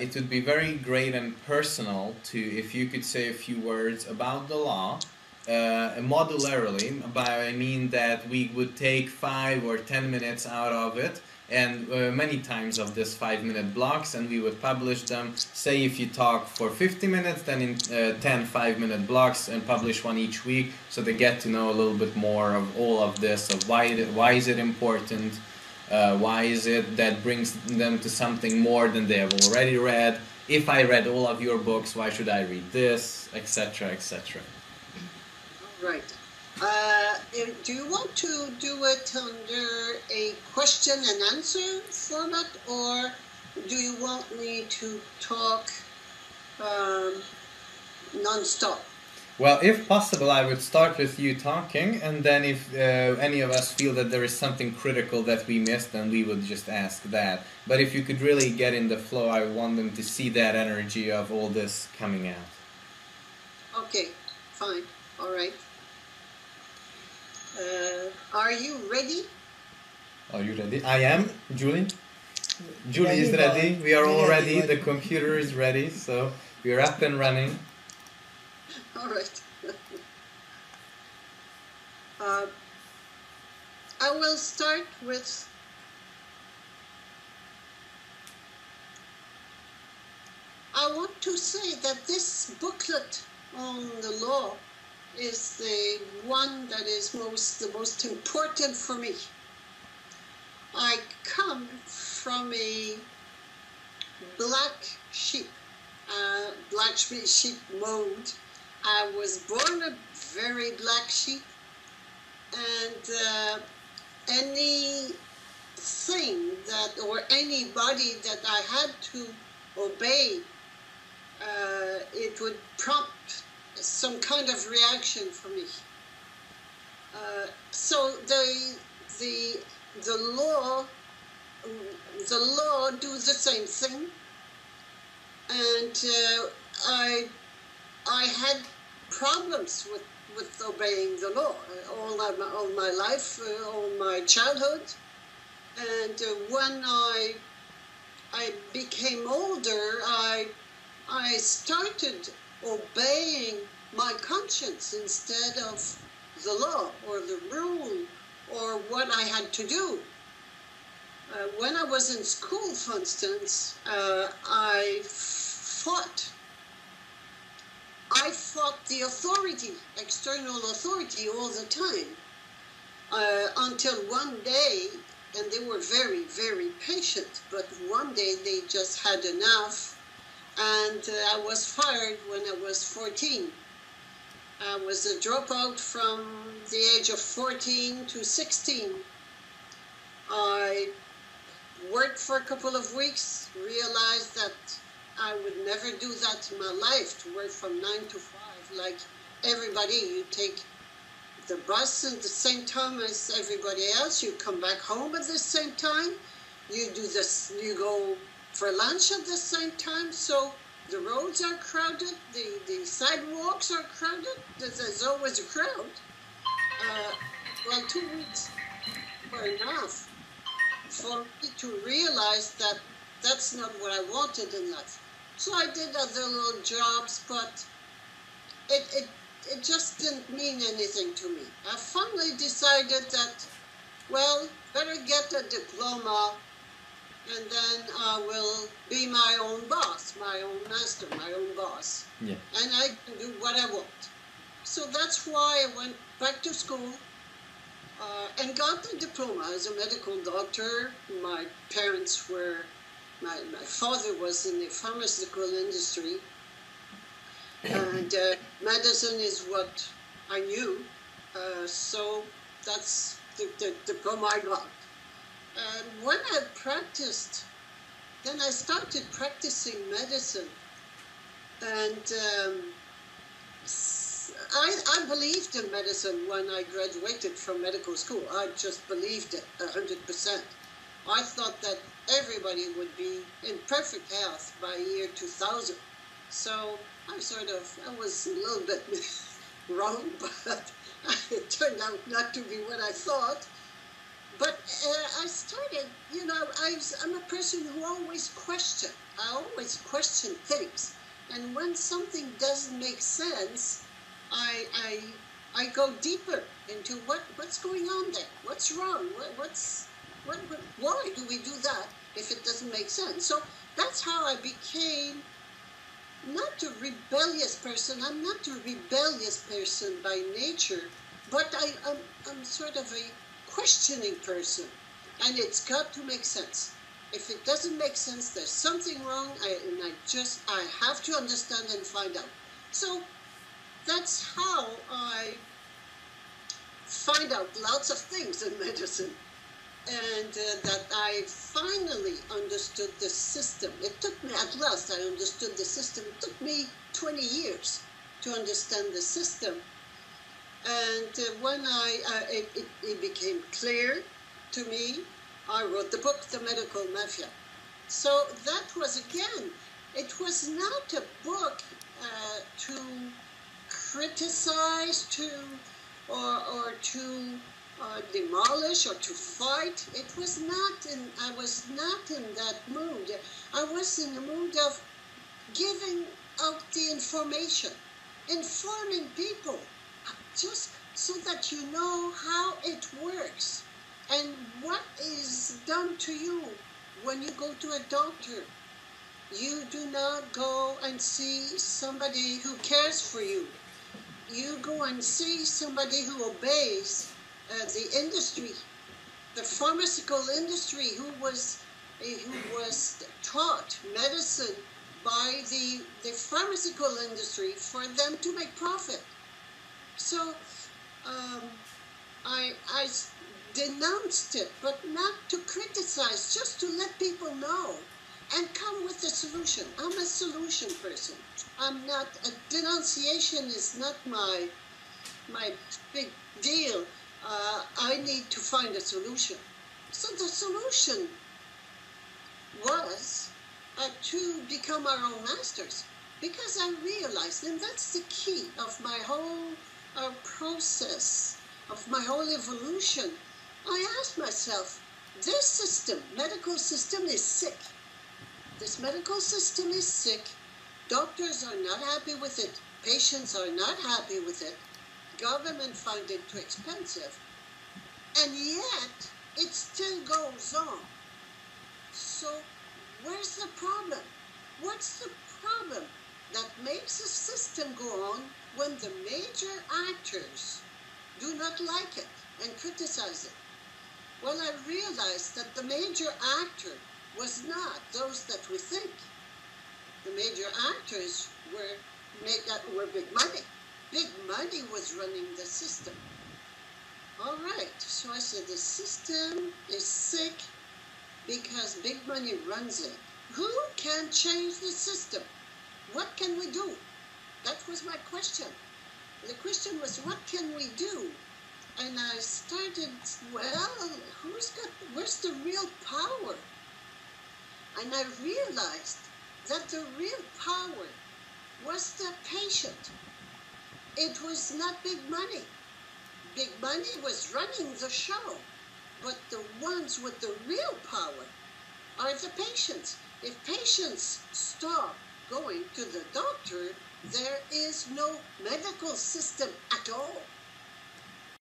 it would be very great and personal to, if you could say a few words about the law, modularly. By I mean that we would take 5 or 10 minutes out of it, and many times of this 5-minute blocks, and we would publish them. Say if you talk for 50 minutes, then in 10 5-minute blocks, and publish one each week, so they get to know a little bit more of all of this, of why is it important, why is it that brings them to something more than they have already read. If I read all of your books, why should I read this, etc., etc. Right. Do you want to do it under a question and answer format, or do you want me to talk non-stop? Well, if possible, I would start with you talking, and then if any of us feel that there is something critical that we missed, then we would just ask that. But if you could really get in the flow, I want them to see that energy of all this coming out. Okay, fine, all right. Are you ready? Are you ready? I am, Julie. Julie is ready. We are all ready. The computer is ready, so we are up and running. All right. I will start with I want to say that this booklet on the law is the one that is the most important for me. I come from a black sheep mode. I was born a very black sheep, and anything that, or anybody that I had to obey, it would prompt some kind of reaction for me. So the law do the same thing, and I had problems with obeying the law all my life, all my childhood, and when I became older, I started obeying my conscience instead of the law or the rule or what I had to do. When I was in school, for instance, I fought the authority, external authority, all the time, until one day, and they were very, very patient, but one day they just had enough, and I was fired when I was 14. I was a dropout from the age of 14 to 16. I worked for a couple of weeks, realized that I would never do that in my life, to work from 9 to 5 like everybody. You take the bus at the same time as everybody else, you come back home at the same time, you do this, you go for lunch at the same time, so the roads are crowded, the sidewalks are crowded, there's always a crowd. Well, 2 weeks were enough for me to realize that that's not what I wanted in life. So I did other little jobs, but it just didn't mean anything to me. I finally decided that, well, better get a diploma, and then I will be my own boss, my own master, my own boss. Yeah. And I can do what I want. So that's why I went back to school and got the diploma as a medical doctor. My parents were, my father was in the pharmaceutical industry, and medicine is what I knew, so that's the diploma I got. And when I practiced, then I started practicing medicine, and I believed in medicine when I graduated from medical school. I just believed it 100%. I thought that everybody would be in perfect health by year 2000. So I was a little bit wrong, but it turned out not to be what I thought. But I started, you know, I'm a person who always question. I always question things. And when something doesn't make sense, I go deeper into what's going on there. What's wrong? Why do we do that if it doesn't make sense? So that's how I became not a rebellious person. I'm not a rebellious person by nature, but I'm sort of a questioning person, and it's got to make sense. If it doesn't make sense, there's something wrong, I have to understand and find out. So that's how I find out lots of things in medicine, and that I finally understood the system. It took me, at last I understood the system. It took me 20 years to understand the system. And when it became clear to me, I wrote the book, The Medical Mafia. So that was, again, it was not a book to criticize, or to demolish or to fight. It was not I was not in that mood. I was in the mood of giving out the information, informing people, just so that you know how it works and what is done to you when you go to a doctor. You do not go and see somebody who cares for you. You go and see somebody who obeys the industry, the pharmaceutical industry, who was taught medicine by the pharmaceutical industry for them to make profit. So I denounced it, but not to criticize, just to let people know and come with a solution. I'm a solution person. I'm not, a denunciation is not my big deal. I need to find a solution. So the solution was to become our own masters, because I realized, and that's the key of my whole process, of my whole evolution. I asked myself, this system, medical system, is sick. This medical system is sick. Doctors are not happy with it. Patients are not happy with it. Government find it too expensive. And yet, it still goes on. So, where's the problem? What's the problem that makes a system go on when the major actors do not like it and criticize it? Well, I realized that the major actor was not those that we think. The major actors were big money. Big money was running the system. All right, so I said the system is sick because big money runs it. Who can change the system? What can we do? That was my question. The question was, what can we do? And I started, well, where's the real power? And I realized that the real power was the patient. It was not big money. Big money was running the show, but the ones with the real power are the patients. If patients stop going to the doctor, there is no medical system at all.